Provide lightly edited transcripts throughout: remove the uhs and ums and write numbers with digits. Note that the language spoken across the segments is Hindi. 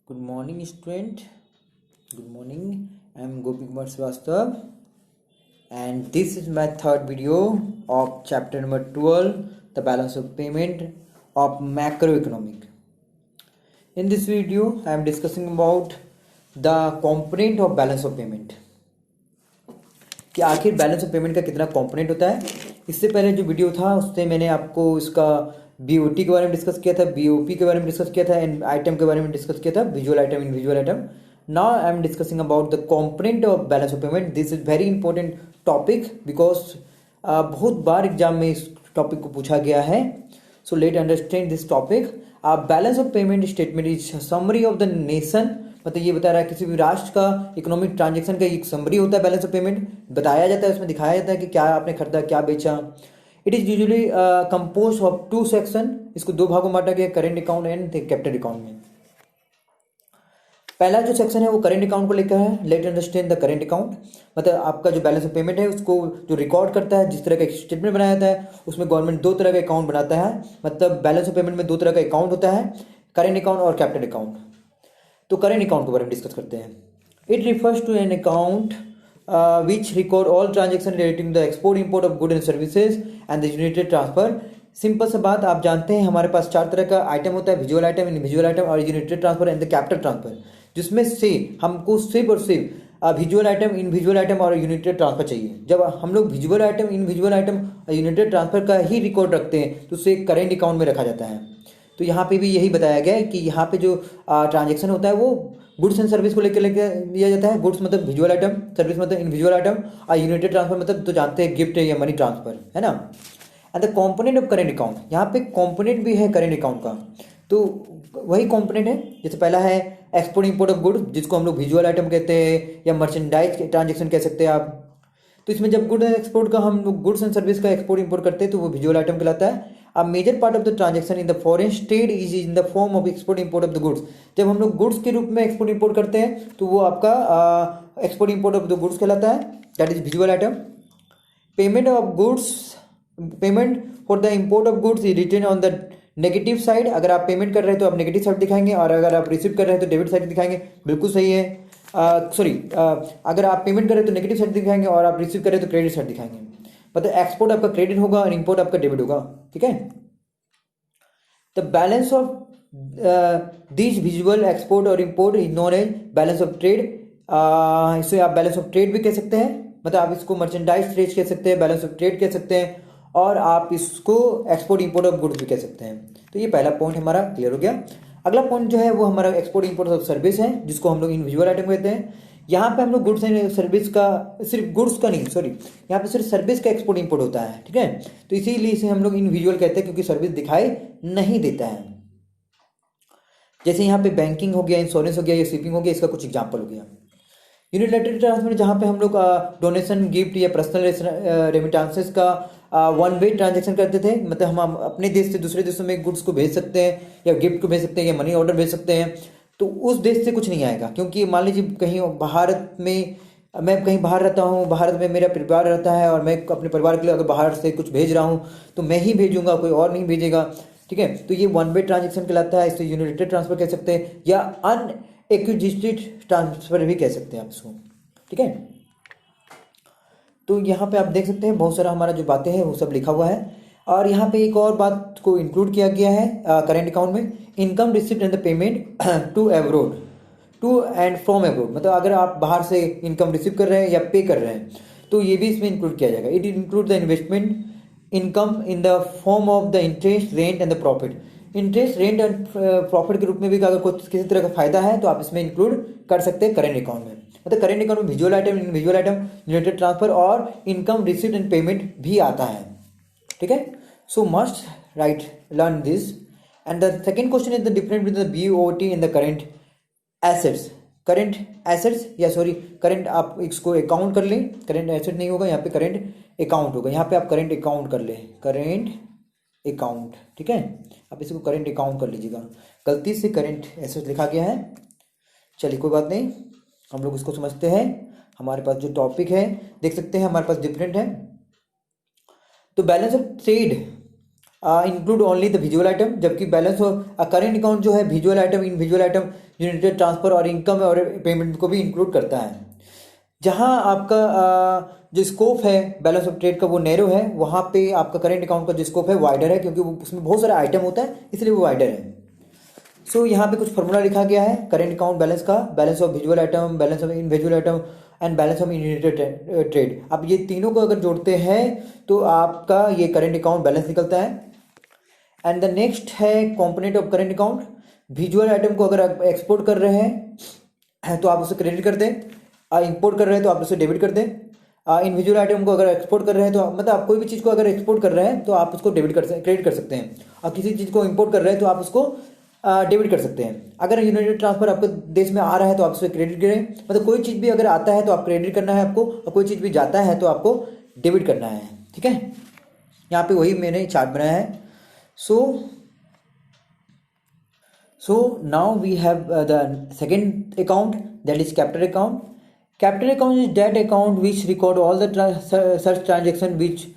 Good morning, student. Good morning. I am Gopi Kumar Srivastav, and this is my third video of chapter number 12, the balance of payment of macroeconomic. In this video, I am discussing about the component of balance of payment. कि आखिर बैलेंस ऑफ पेमेंट का कितना कंपोनेंट होता है. इससे पहले जो वीडियो था उससे मैंने आपको इसका बीओटी के बारे में डिस्कस किया था, बीओपी के बारे में डिस्कस किया था एंड आइटम के बारे में डिस्कस किया था, visual item, invisual item. Now I am discussing about the component of balance of payment. This is very important topic because बहुत बार एग्जाम में इस टॉपिक को पूछा गया है. सो let understand this topic. Balance of payment statement is summary of the nation. मतलब ये बता रहा है किसी भी राष्ट्र का इकोनॉमिक ट्रांजैक्शन का एक समरी होता है. बैलेंस ऑफ पेमेंट बताया जाता है, उसमें दिखाया जाता है कि क्या आपने खरीदा, क्या बेचा. It is usually compose of 2 section. इसको 2 भागों में बांटा गया, current account and capital account में. पहला जो सेक्शन है वो करेंट अकाउंट को लेकर है. Let understand the current account. मतलब आपका जो बैलेंस ऑफ पेमेंट है उसको जो रिकॉर्ड करता है, जिस तरह का स्टेटमेंट बनाया जाता है, उसमें गवर्नमेंट 2 तरह का अकाउंट बनाता है. मतलब बैलेंस ऑफ पेमेंट में 2 तरह का अकाउंट होता है, करेंट अकाउंट और कैपिटल अकाउंट. तो करेंट अकाउंट के बारे में डिस्कस करते हैं. It refers to an account which record all transaction relating the export import of good and services and the united transfer. Simple सा बात, आप जानते हैं हमारे पास 4 तरह का आइटम होता है, विजुअल आइटम, इनविजुअल आइटम और united transfer and the capital transfer, जिसमें से हमको सिर्फ और सिर्फ विजुअल आइटम, इनविजुअल आइटम और यूनिटेड ट्रांसफर चाहिए. जब हम लोग विजुअल आइटम, इनविजुअल आइटम और यूनिटेड ट्रांसफर का ही रिकॉर्ड रखते हैं तो उसे करेंट अकाउंट में रखा जाता है. तो यहाँ पे भी यही बताया गया है कि यहाँ पे जो ट्रांजेक्शन होता है वो गुड्स एंड सर्विस को लेकर लिया जाता है. गुड्स मतलब विजुअल आइटम, सर्विस मतलब इनविजुअल आइटम और यूनिटेड ट्रांसफर मतलब तो जानते हैं गिफ्ट या मनी ट्रांसफर, है ना. And the component of current account, यहाँ पे कंपोनेंट भी है करेंट अकाउंट का. तो वही कंपोनेंट है. जैसे पहला है एक्सपोर्ट इंपोर्ट ऑफ गुड्स, जिसको हम लोग विजुअल आइटम कहते हैं या मर्चेंडाइज ट्रांजेक्शन कह सकते हैं आप. तो इसमें जब गुड एक्सपोर्ट का हम लोग गुड्स एंड सर्विस का एक्सपोर्ट इंपोर्ट करते हैं तो वो विजुअल आइटम कहलाता है. A major part of the transaction in the foreign trade is in the form of export import of the goods. जब हम लोग गुड्स के रूप में एक्सपोर्ट इंपोर्ट करते हैं तो वो आपका export import of the goods कहलाता है. That is visual item. Payment of goods, payment for the import of goods is written on the negative side. अगर आप पेमेंट कर रहे हैं तो आप नेगेटिव साइड दिखाएंगे और अगर आप रिसीव कर रहे हैं तो डेबिट साइड दिखाएंगे. बिल्कुल सही है. अगर आप पेमेंट कर रहे हैं तो नेगेटिव साइड दिखाएंगे और आप रिसीव कर रहे हैं तो क्रेडिट साइड दिखाएंगे. मतलब एक्सपोर्ट आपका क्रेडिट होगा और इंपोर्ट आपका डेबिट होगा. ठीक है. The balance of this visual export और import is known as balance of trade. इसे आप बैलेंस ऑफ ट्रेड भी कह सकते हैं. मतलब आप इसको मर्चेंडाइज ट्रेड कह सकते हैं, बैलेंस ऑफ ट्रेड कह सकते हैं और आप इसको एक्सपोर्ट इंपोर्ट ऑफ गुड्स भी कह सकते हैं. तो ये पहला पॉइंट हमारा क्लियर हो गया. अगला पॉइंट जो है वो हमारा एक्सपोर्ट इंपोर्ट ऑफ सर्विस है, जिसको हम लोग इनविजुअल आइटम कहते हैं. यहाँ पे हम लोग गुड्स एंड सर्विस का, सिर्फ गुड्स का नहीं, सॉरी, यहाँ पे सिर्फ सर्विस का एक्सपोर्ट इंपोर्ट होता है. ठीक है. तो इसीलिए इसे हम लोग इनविजुअल कहते हैं क्योंकि सर्विस दिखाई नहीं देता है. जैसे यहाँ पे बैंकिंग हो गया, इंश्योरेंस हो गया या शिपिंग हो गया, इसका कुछ एग्जाम्पल हो गया. यूनिलेटरल ट्रांसफर जहाँ पे हम लोग डोनेशन, गिफ्ट या पर्सनल रेमिटेंसेस का 1 वे ट्रांजेक्शन करते थे. मतलब हम अपने देश से दूसरे देशों में गुड्स को भेज सकते हैं या गिफ्ट को भेज सकते हैं या मनी ऑर्डर भेज सकते हैं. तो उस देश से कुछ नहीं आएगा, क्योंकि मान लीजिए कहीं भारत में, मैं कहीं बाहर रहता हूँ, भारत में मेरा परिवार रहता है और मैं अपने परिवार के लिए अगर बाहर से कुछ भेज रहा हूँ तो मैं ही भेजूंगा, कोई और नहीं भेजेगा. ठीक है. तो ये 1 वे ट्रांजेक्शन कहलाता है. इसे यूनिलेटरल ट्रांसफर कह सकते हैं या अनएक्विजिटेड ट्रांसफर भी कह सकते हैं आप इसको. ठीक है. तो यहाँ पे आप देख सकते हैं बहुत सारा हमारा जो बातें हैं वो सब लिखा हुआ है. और यहाँ पे एक और बात को इंक्लूड किया गया है करेंट अकाउंट में, income receipt and the payment to abroad, to and from abroad. मतलब अगर आप बाहर से इनकम रिसीव कर रहे हैं या पे कर रहे हैं तो ये भी इसमें इंक्लूड किया जाएगा. It include the investment income in the form of the interest, rent and the profit. Interest, rent and profit के रूप में भी अगर कुछ किसी तरह का फायदा है तो आप इसमें इंक्लूड कर सकते हैं करेंट अकाउंट में. मतलब करेंट अकाउंट में visual item, invisual item, united transfer और इनकम रिसीप्ट एंड पेमेंट भी आता है. ठीक है. So must learn this. And the second question is the difference between the BOT and the current assets. Current assets या सॉरी current, आप इसको अकाउंट कर लें. current asset नहीं होगा, यहाँ पे current account होगा. यहाँ पे आप current account कर लें, current account. ठीक है. आप इसको current account कर लीजिएगा. गलती से current assets लिखा गया है. चलिए कोई बात नहीं, हम लोग इसको समझते हैं. हमारे पास जो टॉपिक है देख सकते हैं हमारे पास डिफरेंट है. तो balance of trade include only the visual item, जबकि बैलेंस करेंट अकाउंट जो है विजुअल आइटम, इन विजुअल आइटम यूनिटेड ट्रांसफर और इनकम और पेमेंट को भी इंक्लूड करता है। जहां आपका जो स्कोप है बैलेंस ऑफ ट्रेड का वो नैरो है, वहां पे आपका करेंट अकाउंट का जो स्कोप है वाइडर है, क्योंकि वो उसमें बहुत सारा आइटम होता है इसलिए वो वाइडर है। सो यहाँ पे कुछ फॉर्मूला लिखा गया है करेंट अकाउंट बैलेंस का, balance of visual item, balance of invisual item and balance of united trade. अब ये तीनों को अगर जोड़ते हैं तो आपका ये करेंट अकाउंट बैलेंस निकलता है। एंड द नेक्स्ट है component of current account. Visual item को अगर आप एक्सपोर्ट कर रहे हैं तो आप उसे क्रेडिट कर दें, इंपोर्ट कर रहे हैं तो आप उसे डेबिट कर दें। इंडिविजुअल आइटम को अगर एक्सपोर्ट कर रहे हैं तो मतलब आप कोई भी चीज़ को अगर एक्सपोर्ट कर रहे हैं तो आप उसको क्रेडिट कर सकते हैं, और किसी चीज़ को इंपोर्ट कर रहे हैं तो आप उसको डेबिट कर सकते हैं। अगर यूनिटेड ट्रांसफर आपके देश में आ रहा है तो आप उसे क्रेडिट करें, मतलब कोई चीज़ भी अगर आता है तो आप क्रेडिट करना है आपको, और कोई चीज़ भी जाता है तो आपको डेबिट करना है। ठीक है, यहाँ पे वही मैंने चार्ट बनाया है। So now we have the second account, that is capital account. Capital account is that account which record all the such transaction which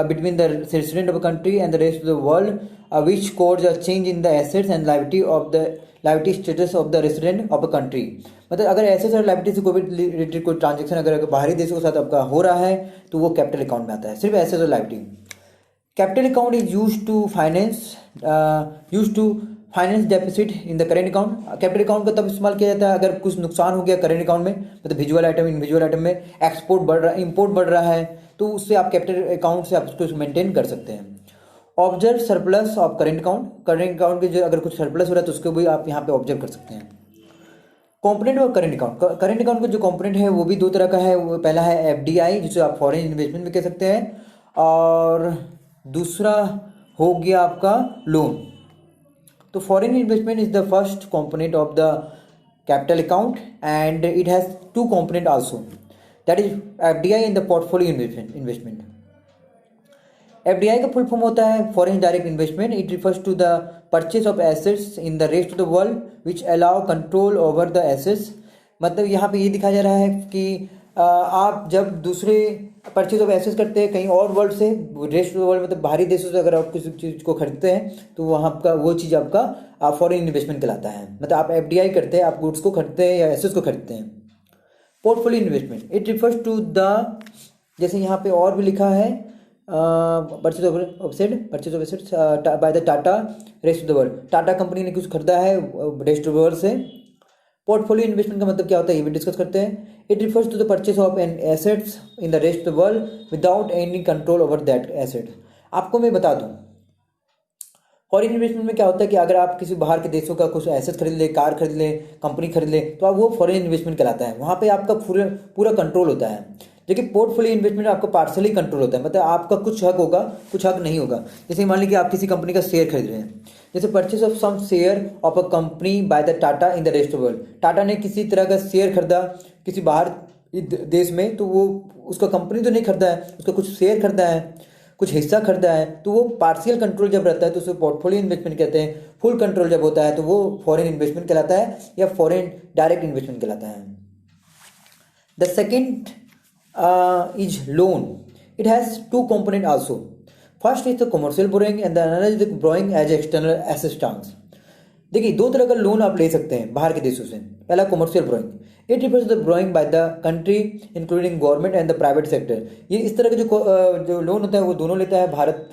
between the resident of a country and the rest of the world, which cause a change in the assets and liability status of the resident of a country. मतलब अगर एसेट्स और लाइबिलिटी से कोई रिलेटेड कोई ट्रांजेक्शन अगर बाहरी देशों के साथ आपका हो रहा है तो वो कैपिटल अकाउंट में आता है, सिर्फ एसेट्स और liability. Capital account is use to finance deficit in the current account. Capital account का तब इस्तेमाल किया जाता है अगर कुछ नुकसान हो गया करेंट अकाउंट में, मतलब विजुअल आइटम इनविजुअल आइटम में एक्सपोर्ट बढ़ रहा है, इंपोर्ट बढ़ रहा है, तो उससे आप कैपिटल अकाउंट से आप उसको मेंटेन कर सकते हैं। Observe surplus of current account, current account के जो अगर कुछ सरप्लस हो रहा है तो उसको भी आप यहाँ पे ऑब्जर्व कर सकते हैं। Component of current account, current account का जो कॉम्पोनेंट है वो भी दो तरह का है। वो पहला है एफडीआई जिसे आप फॉरेन इन्वेस्टमेंट भी कह सकते हैं, और दूसरा हो गया आपका लोन। तो foreign investment is the first component of the capital account and it has two component also, that is FDI in the portfolio investment. FDI का फुल फॉर्म होता है foreign direct investment. It refers to the purchase of assets in the rest of the world which allow control over the assets. मतलब यहाँ पे ये दिखाया जा रहा है कि आप जब दूसरे परचेज ऑफ एसेट्स करते हैं कहीं और वर्ल्ड से, रेस्ट ऑफ द वर्ल्ड मतलब बाहरी देशों से अगर आप किसी चीज़ को खरीदते हैं तो वहाँ का वो चीज़ आपका फॉरेन इन्वेस्टमेंट कहलाता है। मतलब आप एफडीआई करते हैं, आप गुड्स को खरीदते हैं या एसेट्स को खरीदते हैं। Portfolio investment it refers to the, जैसे यहाँ पे और भी लिखा है purchase of assets by the Tata rest of the world. Tata company ने कुछ खरीदा है रेस्ट ऑफ द वर्ल्ड से। पोर्टफोलियो इन्वेस्टमेंट का मतलब क्या होता है ये भी डिस्कस करते हैं। It refers to the purchase of an assets in the rest of the world without any control over that asset. आपको मैं बता दूं फॉरेन इन्वेस्टमेंट में क्या होता है कि अगर आप किसी बाहर के देशों का कुछ एसेट खरीद ले, कार खरीद ले, कंपनी खरीद ले, तो आप वो फॉरेन इन्वेस्टमेंट कहलाता है। वहाँ पे आपका पूरा कंट्रोल होता है। लेकिन पोर्टफोलियो इन्वेस्टमेंट आपका पार्सली कंट्रोल होता है, मतलब आपका कुछ हक होगा कुछ हक नहीं होगा। जैसे मान लीजिए आप किसी कंपनी का शेयर खरीद रहे हैं, जैसे purchase of some share of a company by the Tata in the rest of world. Tata ने किसी तरह का शेयर खरीदा किसी बाहर देश में, तो वो उसका कंपनी तो नहीं खरीदा है, उसका कुछ शेयर खरीदा है, कुछ हिस्सा खरीदा है, तो वो पार्शियल कंट्रोल जब रहता है तो उसे पोर्टफोलियो इन्वेस्टमेंट कहते हैं। फुल कंट्रोल जब होता है तो वो फॉरेन इन्वेस्टमेंट कहलाता है या फॉरेन डायरेक्ट इन्वेस्टमेंट कहलाता है। The second is loan. It has two component also. First is the commercial borrowing and the another is the borrowing as external assistance. देखिए दो तरह का लोन आप ले सकते हैं बाहर के देशों से। पहला commercial borrowing, it refers the borrowing by the country including government and the private sector. ये इस तरह का जो लोन होता है वो दोनों लेता है, भारत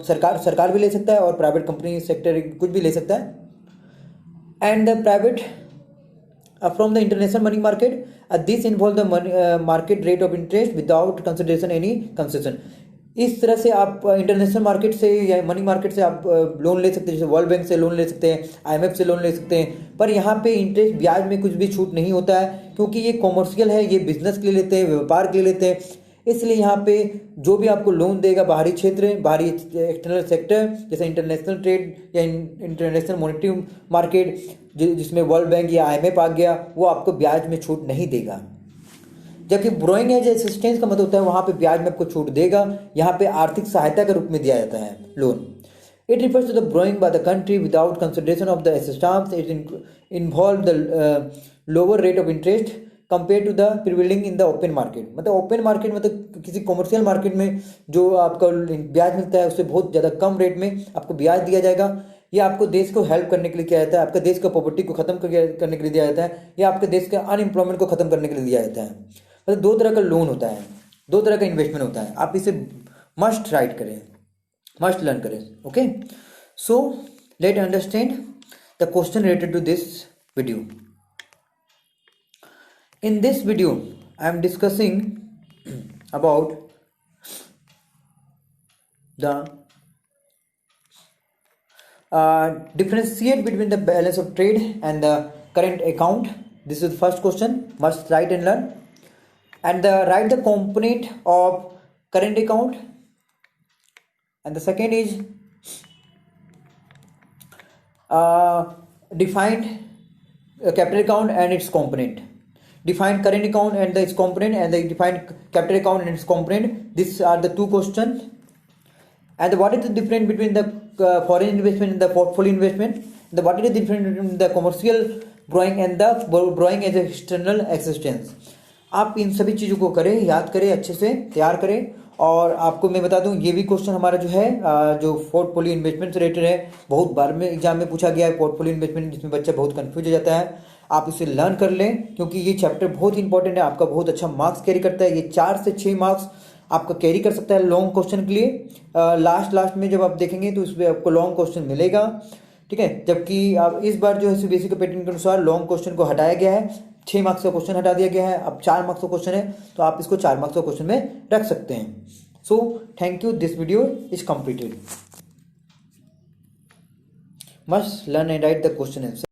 सरकार भी ले सकता है और प्राइवेट कंपनी सेक्टर कुछ भी ले सकता है। And the private from the international money market, this involve the money, market rate of interest without consideration any concession। इस तरह से आप इंटरनेशनल मार्केट से या मनी मार्केट से आप लोन ले सकते हैं, जैसे वर्ल्ड बैंक से लोन ले सकते हैं, आईएमएफ से लोन ले सकते हैं, पर यहाँ पे इंटरेस्ट ब्याज में कुछ भी छूट नहीं होता है, क्योंकि ये कॉमर्शियल है, ये बिजनेस के लिए लेते हैं, व्यापार के लिए लेते हैं। इसलिए यहाँ पे जो भी आपको लोन देगा बाहरी क्षेत्र, बाहरी एक्सटर्नल सेक्टर जैसे इंटरनेशनल ट्रेड या इंटरनेशनल मॉनेटरी मार्केट जिसमें वर्ल्ड बैंक या आईएमएफ आ गया, वो आपको ब्याज में छूट नहीं देगा। जबकि बोरोइंग एज असिस्टेंस का मतलब होता है वहाँ पे ब्याज में आपको छूट देगा, यहाँ पे आर्थिक सहायता के रूप में दिया जाता है loan. It refers to the borrowing by the country without consideration of the assistance. It involve the lower rate of interest compare to the prevailing in the open market. मतलब ओपन मार्केट मतलब किसी कॉमर्शियल मार्केट में जो आपका ब्याज मिलता है उससे बहुत ज़्यादा कम रेट में आपको ब्याज दिया जाएगा। ये आपको देश को हेल्प करने के लिए किया जाता है, आपके देश का पॉवर्टी को खत्म करने के लिए दिया जाता है, या आपके देश के अनएम्प्लॉयमेंट को खत्म करने के लिए दिया जाता है। मतलब दो तरह का लोन होता है, दो तरह का इन्वेस्टमेंट होता है। आप इसे मस्ट राइट करें, मस्ट लर्न करें। Okay, so let understand the question related to this video. In this video, I am discussing about the differentiate between the balance of trade and the current account. This is the first question. Must write and learn. And write the component of current account. And the second is defined capital account and its component. Define current account and its component, and the define capital account and its component. These are the two questions. And what is the difference between the foreign investment and the portfolio investment? What is the difference between the commercial borrowing and the borrowing as external existence? आप इन सभी चीज़ों को करें, याद करें, अच्छे से तैयार करें। और आपको मैं बता दूं, ये भी क्वेश्चन हमारा जो है जो पोर्टफोलियो इन्वेस्टमेंट से रिलेटेड है, बहुत बार में एग्जाम में पूछा गया है पोर्टफोलियो इन्वेस्टमेंट, जिसमें बच्चा बहुत कंफ्यूज हो जाता है। आप इसे लर्न कर लें क्योंकि ये चैप्टर बहुत इंपॉर्टेंट है, आपका बहुत अच्छा मार्क्स कैरी करता है। ये 4 से 6 मार्क्स आपका कैरी कर सकता है लॉन्ग क्वेश्चन के लिए। लास्ट में जब आप देखेंगे तो इसमें आपको लॉन्ग क्वेश्चन मिलेगा, ठीक है। जबकि आप इस बार जो है सीबीएसई के पैटर्न के अनुसार लॉन्ग क्वेश्चन को हटाया गया है, 6 मार्क्स का क्वेश्चन हटा दिया गया है, अब 4 मार्क्स का क्वेश्चन है, तो आप इसको 4 मार्क्स का क्वेश्चन में रख सकते हैं। So thank you, this video is completed. Must learn and right the question answer.